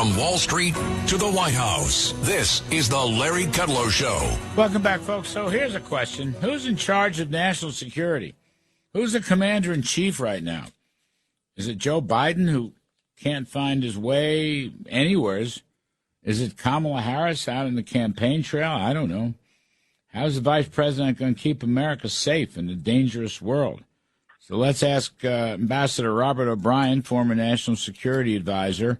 From Wall Street to the White House, this is the Larry Kudlow Show. Welcome back, folks. So here's a question. Who's in charge of national security? Who's the commander-in-chief right now? Is it Joe Biden, who can't find his way anywheres? Is it Kamala Harris out in the campaign trail? I don't know. How's the vice president going to keep America safe in a dangerous world? So let's ask Ambassador Robert O'Brien, former national security advisor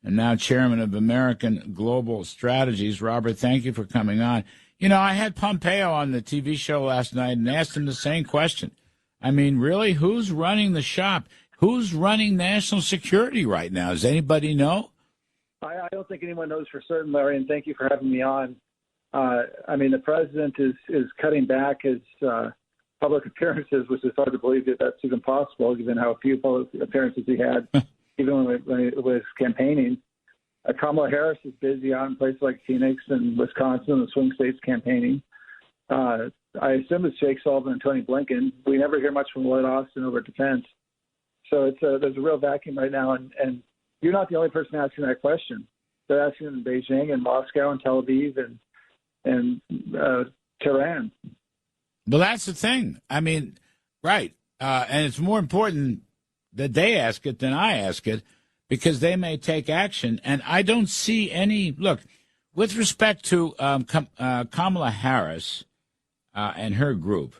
and now chairman of American Global Strategies. Robert, thank you for coming on. You know, I had Pompeo on the TV show last night and asked him the same question. I mean, really, who's running the shop? Who's running national security right now? Does anybody know? I don't think anyone knows for certain, Larry, and thank you for having me on. I mean, the president is cutting back his public appearances, which is hard to believe that that's even possible, given how few public appearances he had. Even when he was campaigning. Kamala Harris is busy out in places like Phoenix and Wisconsin and the swing states campaigning. I assume it's Jake Sullivan and Tony Blinken. We never hear much from Lloyd Austin over defense. So there's a real vacuum right now, and you're not the only person asking that question. They're asking it in Beijing and Moscow and Tel Aviv and Tehran. Well, that's the thing. I mean, right. And it's more important that they ask it than I ask it, because they may take action. And I don't see any – look, with respect to Kamala Harris and her group,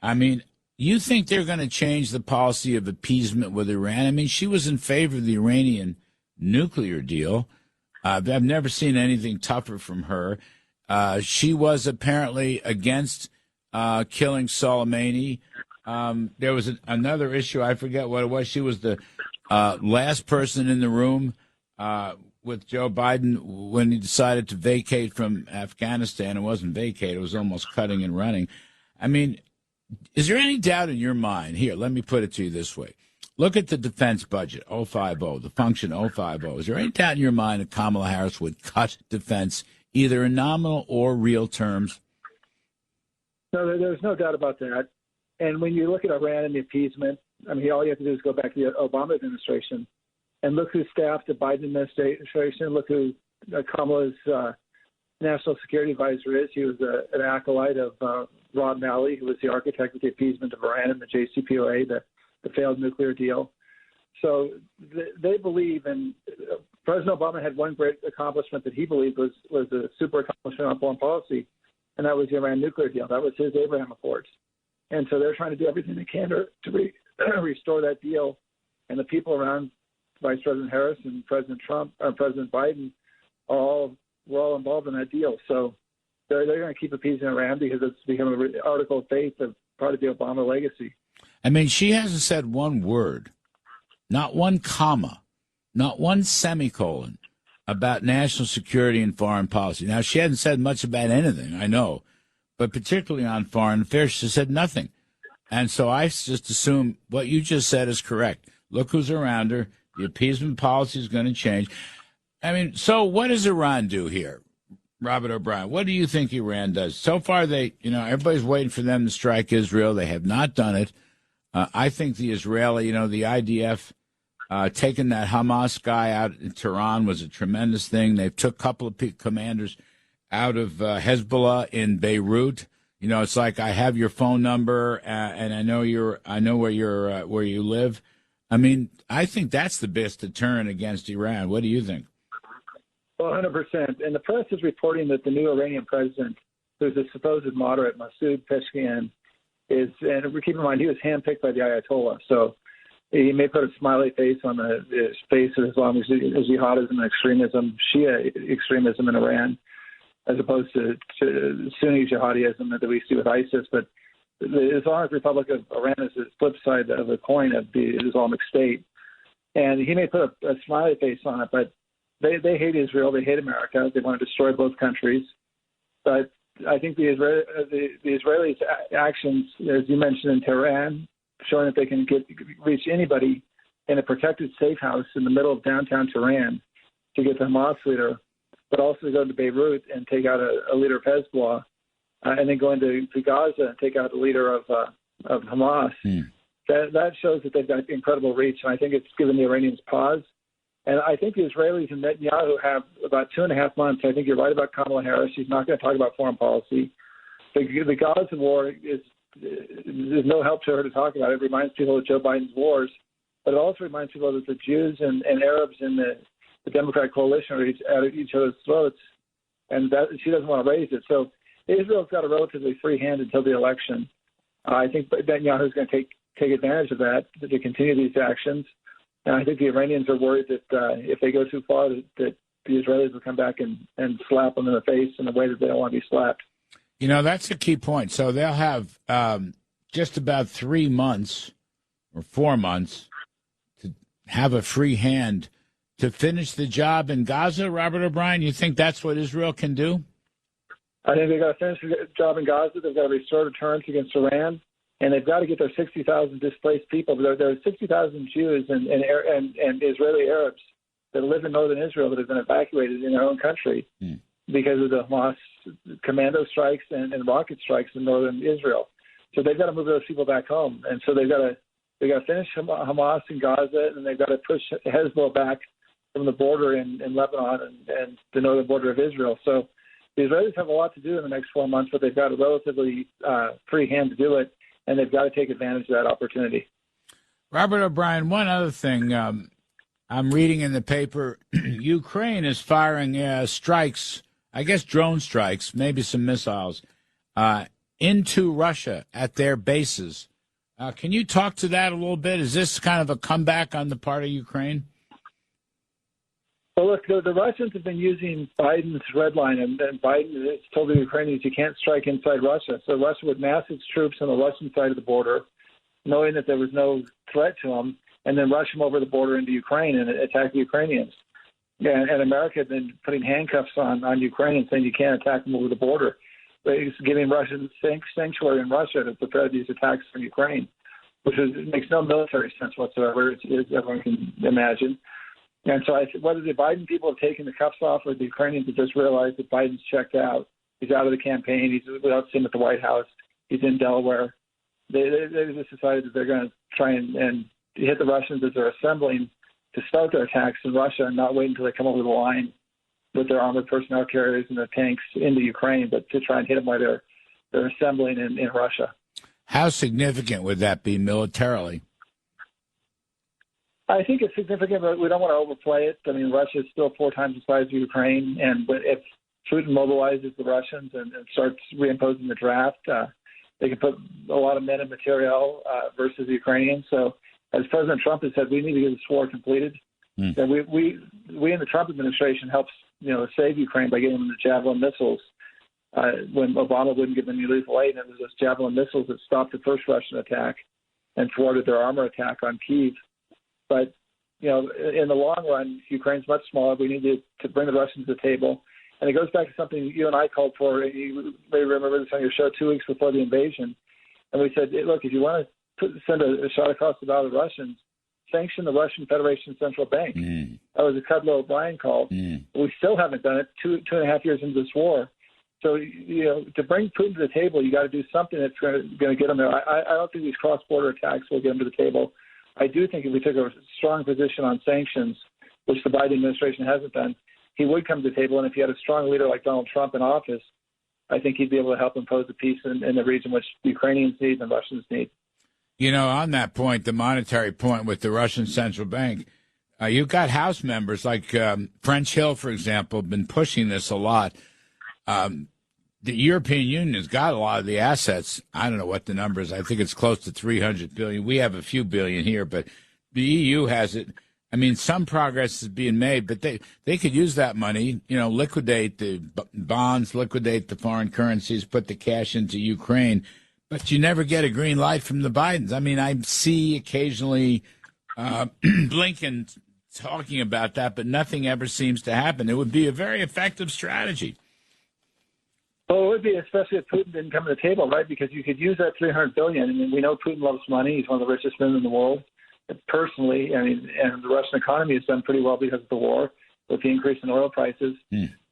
I mean, you think they're going to change the policy of appeasement with Iran? I mean, she was in favor of the Iranian nuclear deal. I've never seen anything tougher from her. She was apparently against killing Soleimani. There was another issue. I forget what it was. She was the last person in the room with Joe Biden when he decided to vacate from Afghanistan. It wasn't vacate. It was almost cutting and running. I mean, is there any doubt in your mind? Here, let me put it to you this way. Look at the defense budget, 050, the function 050. Is there any doubt in your mind that Kamala Harris would cut defense either in nominal or real terms? No, there's no doubt about that. And when you look at Iran and the appeasement, I mean, all you have to do is go back to the Obama administration and look who staffed the Biden administration. Look who Kamala's national security advisor is. He was an acolyte of Rob Malley, who was the architect of the appeasement of Iran and the JCPOA, the failed nuclear deal. So they believe, and President Obama had one great accomplishment that he believed was a super accomplishment on foreign policy, and that was the Iran nuclear deal. That was his Abraham Accords. And so they're trying to do everything they can to restore that deal. And the people around Vice President Harris and President Trump or President Biden we're all involved in that deal. So they're going to keep appeasing Iran because it's become an article of faith of part of the Obama legacy. I mean, she hasn't said one word, not one comma, not one semicolon about national security and foreign policy. Now, she hasn't said much about anything, I know. But particularly on foreign affairs, she said nothing. And so I just assume what you just said is correct. Look who's around her. The appeasement policy is going to change. I mean, so what does Iran do here, Robert O'Brien? What do you think Iran does? So far, everybody's waiting for them to strike Israel. They have not done it. I think the Israeli, the IDF taking that Hamas guy out in Tehran was a tremendous thing. They've took a couple of commanders out of Hezbollah in Beirut. It's like I have your phone number and I know where you live. I mean, I think that's the best deterrent against Iran. What do you think? Well, 100%. And the press is reporting that the new Iranian president, who's a supposed moderate, Masoud Pezeshkian, and keep in mind he was handpicked by the Ayatollah, so he may put a smiley face on his face of Islamic jihadism and extremism, Shia extremism in Iran, as opposed to Sunni jihadism that we see with ISIS. But the Islamic Republic of Iran is the flip side of the coin of the Islamic State. And he may put a smiley face on it, but they hate Israel, they hate America, they want to destroy both countries. But I think the Israelis' actions, as you mentioned in Tehran, showing that they can reach anybody in a protected safe house in the middle of downtown Tehran to get the Hamas leader, but also go to Beirut and take out a leader of Hezbollah, and then go into Gaza and take out the leader of Hamas. That shows that they've got incredible reach, and I think it's given the Iranians pause. And I think the Israelis and Netanyahu have about 2.5 months. I think you're right about Kamala Harris. She's not going to talk about foreign policy. The Gaza war is there's no help to her to talk about. It reminds people of Joe Biden's wars, but it also reminds people that the Jews and Arabs in the Democratic coalition are at each other's throats, and that she doesn't want to raise it. So Israel's got a relatively free hand until the election. I think Netanyahu is going to take advantage of that to continue these actions. And I think the Iranians are worried that if they go too far, that the Israelis will come back and slap them in the face in a way that they don't want to be slapped. You know, that's a key point. So they'll have just about 3 months or 4 months to have a free hand to finish the job in Gaza. Robert O'Brien, you think that's what Israel can do? I think they've got to finish the job in Gaza. They've got to restore deterrence against Iran. And they've got to get their 60,000 displaced people. There are 60,000 Jews and Israeli Arabs that live in northern Israel that have been evacuated in their own country because of the Hamas commando strikes and rocket strikes in northern Israel. So they've got to move those people back home. And so they've got to finish Hamas in Gaza, and they've got to push Hezbollah back from the border in Lebanon and the northern border of Israel. So the Israelis have a lot to do in the next 4 months, but they've got a relatively free hand to do it. And they've got to take advantage of that opportunity. Robert O'Brien, one other thing I'm reading in the paper, Ukraine is firing strikes, I guess drone strikes, maybe some missiles, into Russia at their bases. Can you talk to that a little bit? Is this kind of a comeback on the part of Ukraine? Well, look, the Russians have been using Biden's red line, and Biden has told the Ukrainians you can't strike inside Russia. So Russia would mass its troops on the Russian side of the border, knowing that there was no threat to them, and then rush them over the border into Ukraine and attack the Ukrainians. And America had been putting handcuffs on Ukraine, saying you can't attack them over the border. It's giving Russians sanctuary in Russia to prepare these attacks from Ukraine, which makes no military sense whatsoever, as everyone can imagine. And so whether the Biden people have taken the cuffs off or the Ukrainians have just realized that Biden's checked out, he's out of the campaign, he's without seeing at the White House, he's in Delaware, they just decided that they're going to try and hit the Russians as they're assembling to start their attacks in Russia and not wait until they come over the line with their armored personnel carriers and their tanks into Ukraine, but to try and hit them while they're assembling in Russia. How significant would that be militarily? I think it's significant, but we don't want to overplay it. I mean, Russia is still 4 times the size of Ukraine, and if Putin mobilizes the Russians and starts reimposing the draft, they can put a lot of men and materiel versus the Ukrainians. So, as President Trump has said, we need to get this war completed. And we in the Trump administration helped save Ukraine by getting them the Javelin missiles when Obama wouldn't give them any lethal aid, and it was those Javelin missiles that stopped the first Russian attack and thwarted their armor attack on Kyiv. But, in the long run, Ukraine's much smaller. We need to bring the Russians to the table. And it goes back to something you and I called for. You may remember this on your show 2 weeks before the invasion. And we said, look, if you want to send a shot across the bow to the Russians, sanction the Russian Federation Central Bank. That was a Kudlow O'Brien call. We still haven't done it 2.5 years into this war. So, to bring Putin to the table, you got to do something that's going to get him there. I don't think these cross-border attacks will get him to the table. I do think if we took a strong position on sanctions, which the Biden administration hasn't done, he would come to the table. And if you had a strong leader like Donald Trump in office, I think he'd be able to help impose a peace in the region which the Ukrainians need and the Russians need. On that point, the monetary point with the Russian central bank, you've got House members like French Hill, for example, have been pushing this a lot. The European Union has got a lot of the assets. I don't know what the number is. I think it's close to 300 billion. We have a few billion here, but the EU has it. I mean, some progress is being made, but they could use that money, liquidate the bonds, liquidate the foreign currencies, put the cash into Ukraine. But you never get a green light from the Bidens. I mean, I see occasionally Blinken talking about that, but nothing ever seems to happen. It would be a very effective strategy. Well, it would be, especially if Putin didn't come to the table, right? Because you could use that $300 billion. I mean, we know Putin loves money. He's one of the richest men in the world. Personally, and the Russian economy has done pretty well because of the war with the increase in oil prices.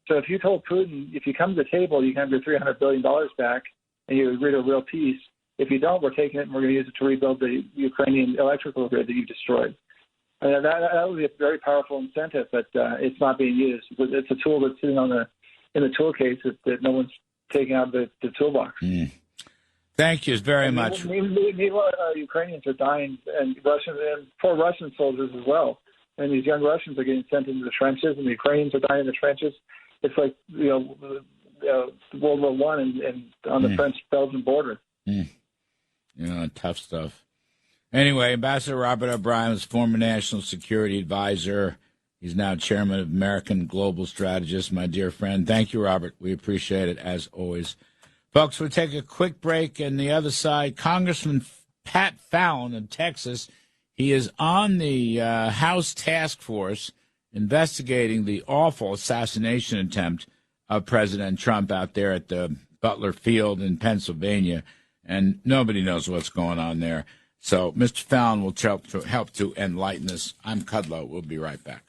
So if you told Putin, if you come to the table, you can have your $300 billion back and you agree to a real peace. If you don't, we're taking it and we're going to use it to rebuild the Ukrainian electrical grid that you destroyed. I mean, that would be a very powerful incentive, but it's not being used. It's a tool that's sitting in the tool case that no one's taking out of the toolbox. Mm. Thank you very much. Meanwhile, Ukrainians are dying, and poor Russian soldiers as well. And these young Russians are getting sent into the trenches, and the Ukrainians are dying in the trenches. It's like World War I and on the French-Belgian border. Mm. Tough stuff. Anyway, Ambassador Robert O'Brien was former national security advisor. He's now chairman of American Global Strategist, my dear friend. Thank you, Robert. We appreciate it, as always. Folks, we'll take a quick break. And the other side, Congressman Pat Fallon in Texas, he is on the House task force investigating the awful assassination attempt of President Trump out there at the Butler Field in Pennsylvania. And nobody knows what's going on there. So Mr. Fallon will help to enlighten us. I'm Kudlow. We'll be right back.